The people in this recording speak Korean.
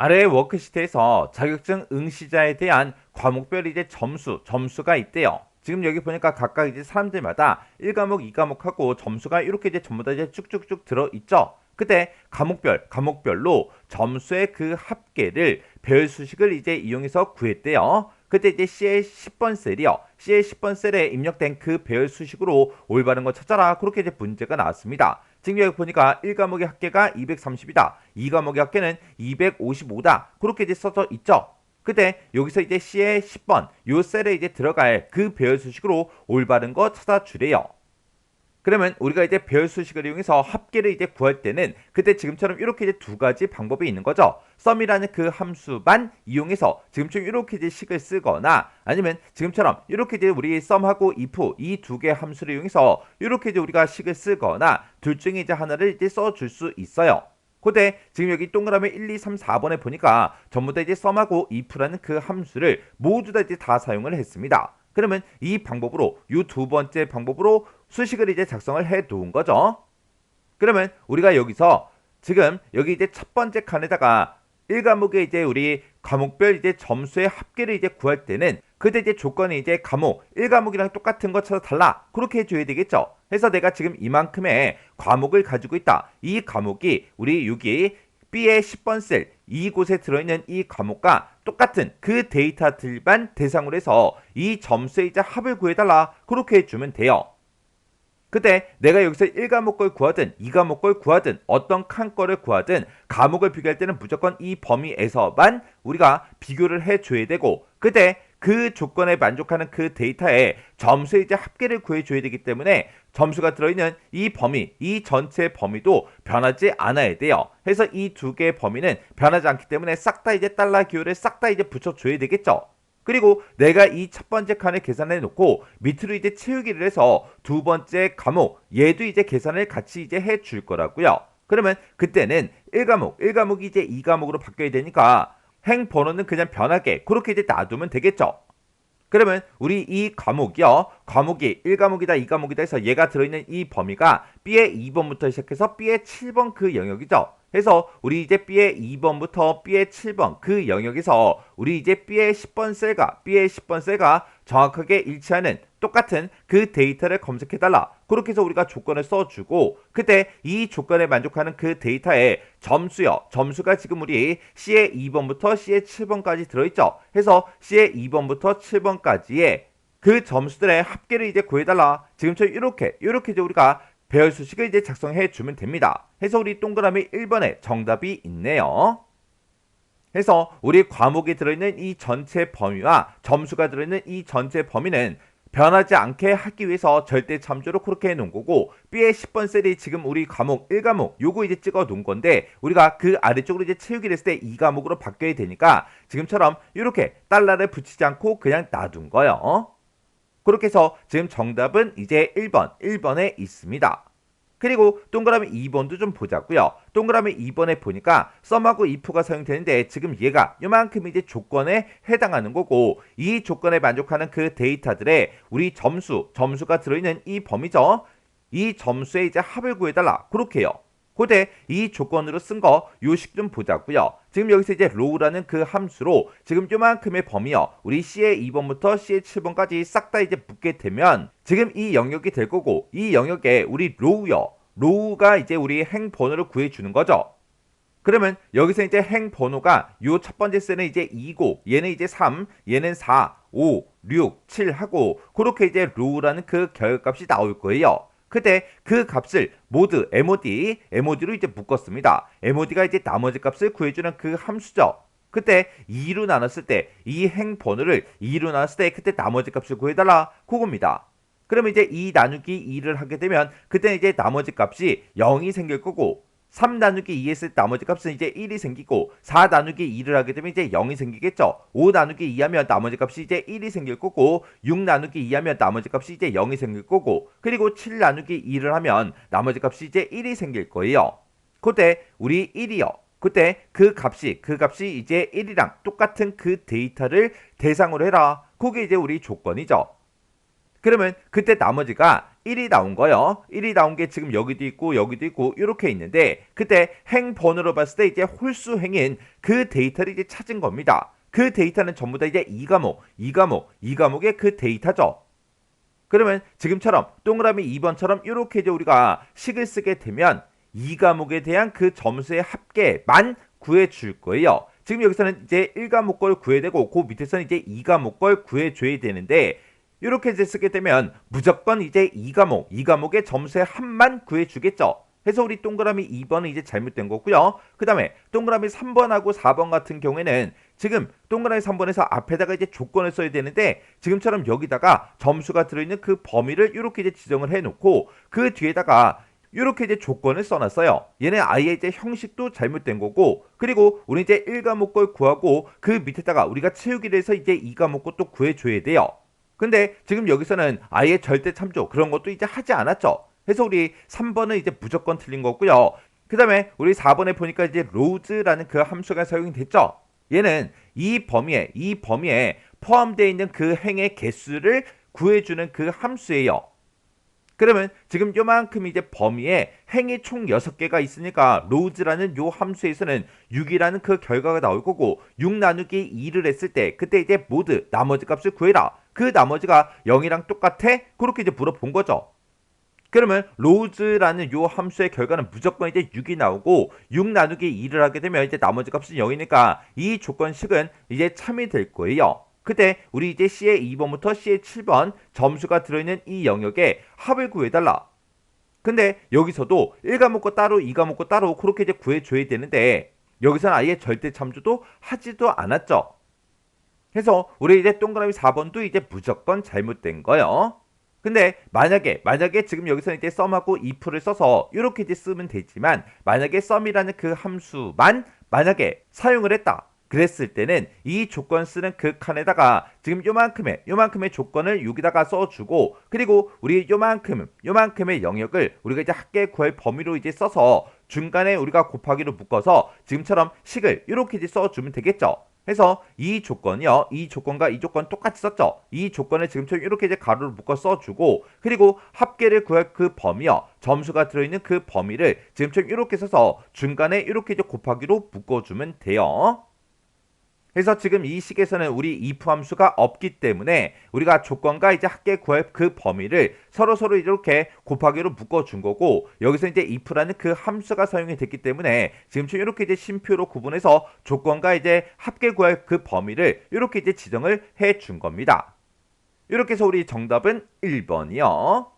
아래 워크시트에서 자격증 응시자에 대한 과목별 이제 점수가 있대요. 지금 여기 보니까 각각 이제 사람들마다 1과목, 2과목하고 점수가 이렇게 이제 전부 다 이제 쭉쭉쭉 들어 있죠. 그때 과목별로 점수의 그 합계를 별 수식을 이제 이용해서 구했대요. 그때 이제 C의 10번 셀이요. C의 10번 셀에 입력된 그 별 수식으로 올바른 거 찾아라. 그렇게 이제 문제가 나왔습니다. 지금 여기 보니까 1과목의 합계가 230이다. 2과목의 합계는 255다. 그렇게 이제 써져 있죠. 그때 여기서 이제 C의 10번 요 셀에 이제 들어갈 그 배열 수식으로 올바른 거 찾아주래요. 그러면 우리가 이제 배열 수식을 이용해서 합계를 이제 구할 때는 그때 지금처럼 이렇게 이제 두 가지 방법이 있는 거죠. 썸이라는 그 함수만 이용해서 지금처럼 이렇게 이제 식을 쓰거나 아니면 지금처럼 이렇게 이제 우리 썸하고 if 이 두 개 함수를 이용해서 이렇게 이제 우리가 식을 쓰거나 둘 중에 이제 하나를 이제 써줄 수 있어요. 그때 지금 여기 동그라미 1, 2, 3, 4번에 보니까 전부 다 이제 썸하고 if라는 그 함수를 모두 다 이제 다 사용을 했습니다. 그러면 이 방법으로 이 두 번째 방법으로 수식을 이제 작성을 해 두은 거죠. 그러면 우리가 여기서 지금 여기 이제 첫 번째 칸에다가 1과목에 이제 우리 과목별 이제 점수의 합계를 이제 구할 때는 그때 이제 조건이 이제 과목 1과목이랑 똑같은 거 찾아 달라. 그렇게 해줘야 되겠죠. 해서 내가 지금 이만큼의 과목을 가지고 있다. 이 과목이 우리 여기 B의 10번 셀 이곳에 들어있는 이 과목과 똑같은 그 데이터들만 대상으로 해서 이 점수의 이제 합을 구해달라. 그렇게 해주면 돼요. 그때 내가 여기서 1과목 걸 구하든 2과목 걸 구하든 어떤 칸 거를 구하든 과목을 비교할 때는 무조건 이 범위에서만 우리가 비교를 해줘야 되고 그때 그 조건에 만족하는 그 데이터에 점수의 이제 합계를 구해줘야 되기 때문에 점수가 들어있는 이 범위, 이 전체 범위도 변하지 않아야 돼요. 해서 이 두 개의 범위는 변하지 않기 때문에 싹 다 이제 달러 기호를 싹 다 이제 붙여줘야 되겠죠. 그리고 내가 이 첫 번째 칸을 계산해 놓고 밑으로 이제 채우기를 해서 두 번째 과목 얘도 이제 계산을 같이 이제 해 줄 거라고요. 그러면 그때는 1과목이 이제 2과목으로 바뀌어야 되니까 행 번호는 그냥 변하게 그렇게 이제 놔두면 되겠죠. 그러면 우리 이 과목이 1과목이다 2과목이다 해서 얘가 들어있는 이 범위가 B의 2번부터 시작해서 B의 7번 그 영역이죠. 해서 우리 이제 B의 2번부터 B의 7번 그 영역에서 우리 이제 B의 10번 셀과 정확하게 일치하는 똑같은 그 데이터를 검색해달라. 그렇게 해서 우리가 조건을 써주고 그때 이 조건에 만족하는 그 데이터에 점수가 지금 우리 C의 2번부터 C의 7번까지 들어있죠. 해서 C의 2번부터 7번까지의 그 점수들의 합계를 이제 구해달라. 지금처럼 이렇게 이제 우리가 배열 수식을 이제 작성해 주면 됩니다. 해서 우리 동그라미 1번에 정답이 있네요. 해서 우리 과목이 들어있는 이 전체 범위와 점수가 들어있는 이 전체 범위는 변하지 않게 하기 위해서 절대 참조로 그렇게 해놓은 거고 B의 10번 셀이 지금 우리 과목 1과목 요거 이제 찍어 놓은 건데 우리가 그 아래쪽으로 이제 채우기를 했을 때 2과목으로 바뀌어야 되니까 지금처럼 이렇게 달러를 붙이지 않고 그냥 놔둔 거예요. 그렇게 해서 지금 정답은 이제 1번에 있습니다. 그리고 동그라미 2번도 좀 보자고요. 동그라미 2번에 보니까 썸하고 if가 사용되는데 지금 얘가 요만큼 이제 조건에 해당하는 거고 이 조건에 만족하는 그 데이터들의 우리 점수가 들어있는 이 범위죠. 이 점수의 이제 합을 구해달라. 그렇게 해요. 그때 이 조건으로 쓴 거 요식 좀 보자고요. 지금 여기서 이제 row라는 그 함수로 지금 요만큼의 범위요. 우리 C의 2번부터 C의 7번까지 싹 다 이제 붙게 되면 지금 이 영역이 될 거고 이 영역에 우리 row요. row가 이제 우리 행 번호를 구해주는 거죠. 그러면 여기서 이제 행 번호가 요 첫 번째 셀은 이제 2고 얘는 이제 3, 얘는 4, 5, 6, 7 하고 그렇게 이제 row라는 그 결값이 나올 거예요. 그때 그 값을 모두 MOD로 이제 묶었습니다. MOD가 이제 나머지 값을 구해주는 그 함수죠. 그때 2로 나눴을 때 이 행 번호를 2로 나눴을 때 그때 나머지 값을 구해달라 그겁니다. 그러면 이제 2 나누기 2를 하게 되면 그때 이제 나머지 값이 0이 생길 거고 3 나누기 2 했을 때 나머지 값은 이제 1이 생기고 4 나누기 2를 하게 되면 이제 0이 생기겠죠. 5 나누기 2 하면 나머지 값이 이제 1이 생길 거고 6 나누기 2 하면 나머지 값이 이제 0이 생길 거고 그리고 7 나누기 2를 하면 나머지 값이 이제 1이 생길 거예요. 그때 우리 1이요. 그때 그 값이 이제 1이랑 똑같은 그 데이터를 대상으로 해라. 그게 이제 우리 조건이죠. 그러면 그때 나머지가 1이 나온 거예요. 1이 나온 게 지금 여기도 있고 여기도 있고 이렇게 있는데 그때 행 번호로 봤을 때 이제 홀수 행인 그 데이터를 이제 찾은 겁니다. 그 데이터는 전부 다 이제 2과목의 그 데이터죠. 그러면 지금처럼 동그라미 2번처럼 이렇게 이제 우리가 식을 쓰게 되면 2과목에 대한 그 점수의 합계만 구해 줄 거예요. 지금 여기서는 이제 1과목 걸 구해야 되고 그 밑에서는 이제 2과목 걸 구해 줘야 되는데 이렇게 이제 쓰게 되면 무조건 이제 2과목의 점수의 합만 구해 주겠죠. 그래서 우리 동그라미 2번은 이제 잘못된 거고요. 그 다음에 동그라미 3번하고 4번 같은 경우에는 지금 동그라미 3번에서 앞에다가 이제 조건을 써야 되는데 지금처럼 여기다가 점수가 들어있는 그 범위를 이렇게 이제 지정을 해놓고 그 뒤에다가 이렇게 이제 조건을 써놨어요. 얘는 아예 이제 형식도 잘못된 거고 그리고 우리 이제 1과목 걸 구하고 그 밑에다가 우리가 채우기를 해서 이제 2과목 것도 구해줘야 돼요. 근데 지금 여기서는 아예 절대 참조 그런 것도 이제 하지 않았죠. 그래서 우리 3번은 이제 무조건 틀린 거고요. 그 다음에 우리 4번에 보니까 이제 로즈라는 그 함수가 사용이 됐죠. 얘는 이 범위에 포함되어 있는 그 행의 개수를 구해주는 그 함수예요. 그러면 지금 요만큼 이제 범위에 행이 총 6개가 있으니까 로즈라는 요 함수에서는 6이라는 그 결과가 나올 거고 6 나누기 2를 했을 때 그때 이제 모두 나머지 값을 구해라. 그 나머지가 0이랑 똑같아? 그렇게 이제 물어본 거죠. 그러면 로즈라는 요 함수의 결과는 무조건 이제 6이 나오고 6 나누기 2를 하게 되면 이제 나머지 값은 0이니까 이 조건식은 이제 참이 될 거예요. 그때 우리 이제 C의 2번부터 C의 7번 점수가 들어있는 이 영역에 합을 구해달라. 근데 여기서도 1과목 거 따로 2과목 거 따로 그렇게 이제 구해줘야 되는데 여기서는 아예 절대 참조도 하지도 않았죠. 그래서 우리 이제 동그라미 4번도 이제 무조건 잘못된 거예요. 근데 만약에 지금 여기서 이제 썸하고 if를 써서 이렇게 이제 쓰면 되지만 만약에 썸이라는 그 함수만 만약에 사용을 했다. 그랬을 때는 이 조건 쓰는 그 칸에다가 지금 요만큼의 조건을 여기다가 써주고 그리고 우리 요만큼의 영역을 우리가 이제 합계 구할 범위로 이제 써서 중간에 우리가 곱하기로 묶어서 지금처럼 식을 이렇게 이제 써주면 되겠죠. 그래서 이 조건이요. 이 조건과 이 조건 똑같이 썼죠. 이 조건을 지금처럼 이렇게 이제 가로로 묶어 써주고 그리고 합계를 구할 그 범위요. 점수가 들어있는 그 범위를 지금처럼 이렇게 써서 중간에 이렇게 이제 곱하기로 묶어주면 돼요. 그래서 지금 이 식에서는 우리 if 함수가 없기 때문에 우리가 조건과 이제 합계 구할 그 범위를 서로 이렇게 곱하기로 묶어준 거고 여기서 이제 if라는 그 함수가 사용이 됐기 때문에 지금처럼 이렇게 이제 쉼표로 구분해서 조건과 이제 합계 구할 그 범위를 이렇게 이제 지정을 해 준 겁니다. 이렇게 해서 우리 정답은 1번이요.